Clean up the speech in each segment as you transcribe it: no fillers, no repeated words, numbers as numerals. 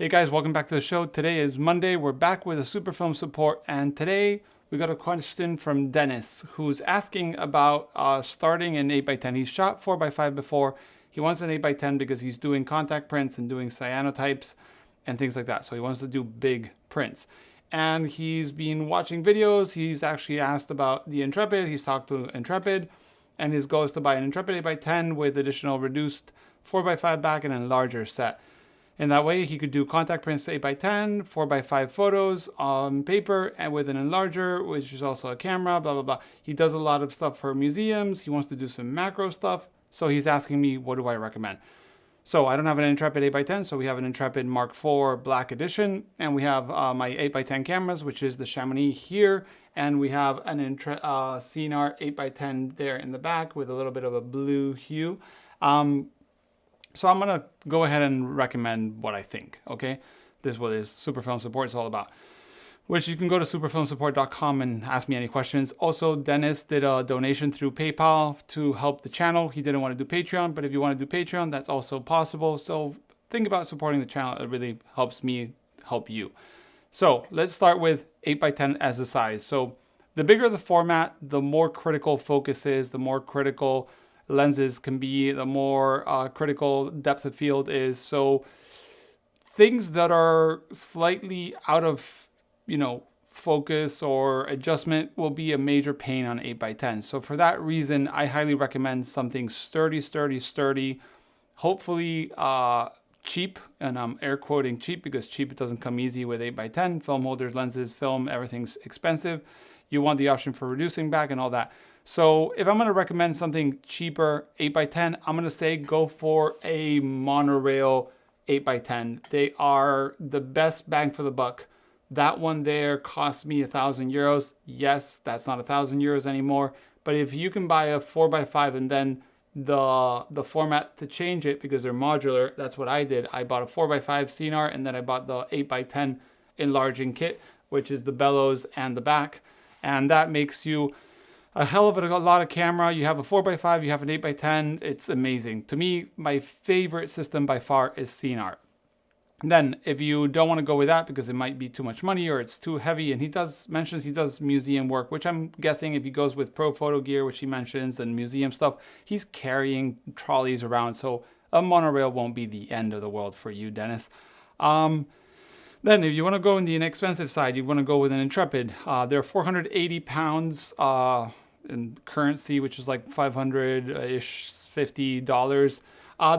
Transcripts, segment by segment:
Hey guys, welcome back to the show. Today is Monday. We're back with a super film support, and today we got a question from Dennis who's asking about starting an 8x10. He's shot 4x5 before. He wants an 8x10 because he's doing contact prints and doing cyanotypes and things like that. So he wants to do big prints. And he's been watching videos. He's actually asked about the Intrepid. He's talked to Intrepid, and his goal is to buy an Intrepid 8x10 with additional reduced 4x5 back and a larger set. And that way he could do contact prints 8x10, 4x5 photos on paper and with an enlarger, which is also a camera, blah, blah, blah. He does a lot of stuff for museums. He wants to do some macro stuff. So he's asking me, what do I recommend? So I don't have an Intrepid 8x10, so we have an Intrepid Mark IV Black Edition, and we have my 8x10 cameras, which is the Chamonix here, and we have an Sinar 8x10 there in the back with a little bit of a blue hue. So I'm going to go ahead and recommend what I think, okay? This is what is Super Film Support is all about. Which you can go to superfilmsupport.com and ask me any questions. Also, Dennis did a donation through PayPal to help the channel. He didn't want to do Patreon, but if you want to do Patreon, that's also possible. So think about supporting the channel. It really helps me help you. So let's start with 8x10 as a size. So the bigger the format, the more critical focus is, the more critical lenses can be, the more critical depth of field is. So things that are slightly out of focus or adjustment will be a major pain on 8x10. So for that reason, I highly recommend something sturdy, hopefully cheap, and I'm air quoting cheap because cheap, it doesn't come easy with 8x10. Film holders, lenses, film, everything's expensive. You want the option for reducing back and all that. So if I'm going to recommend something cheaper, 8x10, I'm going to say go for a monorail 8x10. They are the best bang for the buck. That one there cost me €1,000. Yes, that's not €1,000 anymore. But if you can buy a 4x5 and then the format to change it because they're modular, that's what I did. I bought a 4x5 Sinar and then I bought the 8x10 enlarging kit, which is the bellows and the back. And that makes you a hell of a lot of camera. You have a 4x5, you have an 8x10. It's amazing. To me, my favorite system by far is Sinar. Then if you don't want to go with that because it might be too much money or it's too heavy, and he mentions he does museum work, which I'm guessing if he goes with pro photo gear, which he mentions, and museum stuff, he's carrying trolleys around. So a monorail won't be the end of the world for you, Dennis. Then if you want to go in the inexpensive side, you want to go with an Intrepid. They're 480 pounds in currency, which is like $500-ish, $50.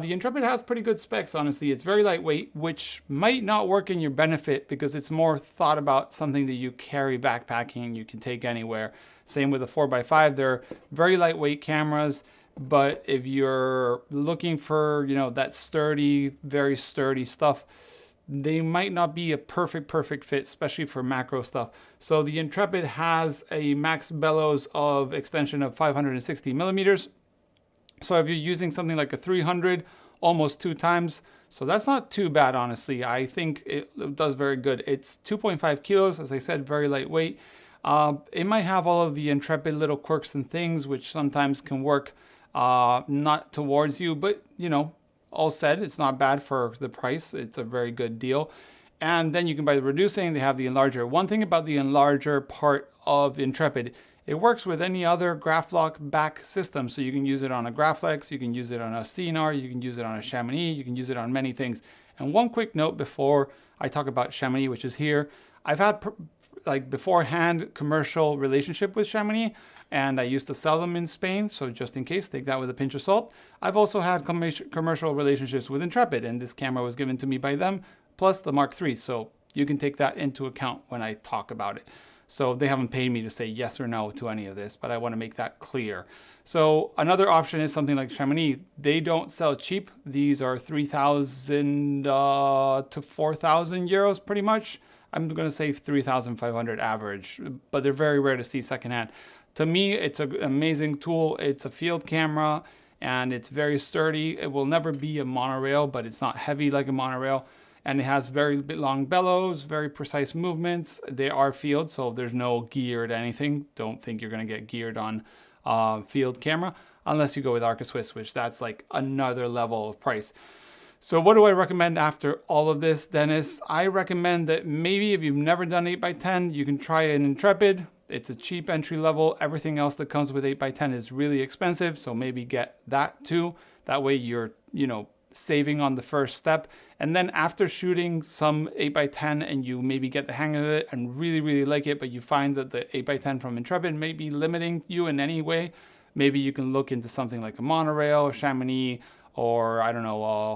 The Intrepid has pretty good specs, honestly. It's very lightweight, which might not work in your benefit because it's more thought about something that you carry backpacking, you can take anywhere. Same with the 4x5. They're very lightweight cameras, but if you're looking for, that sturdy, very sturdy stuff, they might not be a perfect fit, especially for macro stuff. So the Intrepid has a max bellows of extension of 560 millimeters. So if you're using something like a 300, almost 2 times, so that's not too bad, honestly. I think it does very good. It's 2.5 kilos, as I said, very lightweight. It might have all of the Intrepid little quirks and things, which sometimes can work not towards you, but all said, it's not bad for the price. It's a very good deal. And then you can buy the reducing. They have the enlarger. One thing about the enlarger part of Intrepid, it works with any other Graflock back system. So you can use it on a Graflex, you can use it on a Sinar, you can use it on a Chamonix, you can use it on many things. And one quick note before I talk about Chamonix, which is here, I've had beforehand commercial relationship with Chamonix, and I used to sell them in Spain. So just in case, take that with a pinch of salt. I've also had commercial relationships with Intrepid, and this camera was given to me by them, plus the Mark III. So you can take that into account when I talk about it. So they haven't paid me to say yes or no to any of this, but I want to make that clear. So another option is something like Chamonix. They don't sell cheap. These are 3,000 to 4,000 euros pretty much. I'm going to say 3,500 average, but they're very rare to see secondhand. To me, it's an amazing tool. It's a field camera and it's very sturdy. It will never be a monorail, but it's not heavy like a monorail. And it has very long bellows, very precise movements. They are field, so there's no geared anything. Don't think you're going to get geared on field camera unless you go with Arca Swiss, which that's like another level of price. So what do I recommend after all of this, Dennis? I recommend that maybe if you've never done 8x10, you can try an Intrepid. It's a cheap entry level. Everything else that comes with 8x10 is really expensive, so maybe get that too. That way you're, saving on the first step. And then after shooting some 8x10 and you maybe get the hang of it and really, really like it, but you find that the 8x10 from Intrepid may be limiting you in any way, maybe you can look into something like a monorail, Chamonix, or I don't know,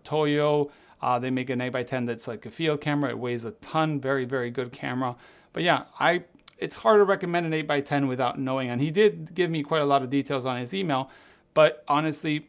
Toyo. They make an 8x10 that's like a field camera. It weighs a ton, very, very good camera. But yeah, it's hard to recommend an 8x10 without knowing. And he did give me quite a lot of details on his email. But honestly,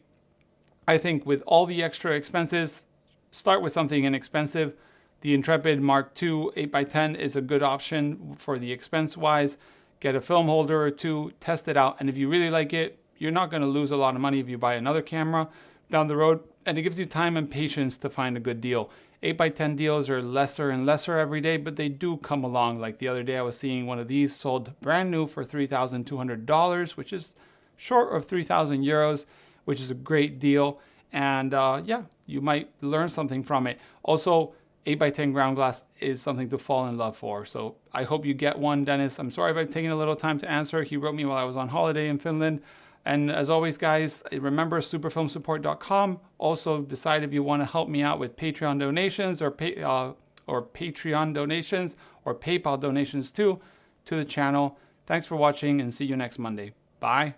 I think with all the extra expenses, start with something inexpensive. The Intrepid Mark II 8x10 is a good option for the expense wise. Get a film holder or two, test it out. And if you really like it, you're not going to lose a lot of money if you buy another camera down the road. And it gives you time and patience to find a good deal. 8x10 deals are lesser and lesser every day, but they do come along. Like the other day I was seeing one of these sold brand new for $3,200, which is short of 3,000 euros, which is a great deal. And yeah, you might learn something from it. Also, 8x10 ground glass is something to fall in love for. So I hope you get one, Dennis. I'm sorry if I've taken a little time to answer. He wrote me while I was on holiday in Finland. And as always, guys, remember superfilmsupport.com. Also decide if you want to help me out with Patreon donations or Patreon donations or PayPal donations too to the channel. Thanks for watching and see you next Monday. Bye.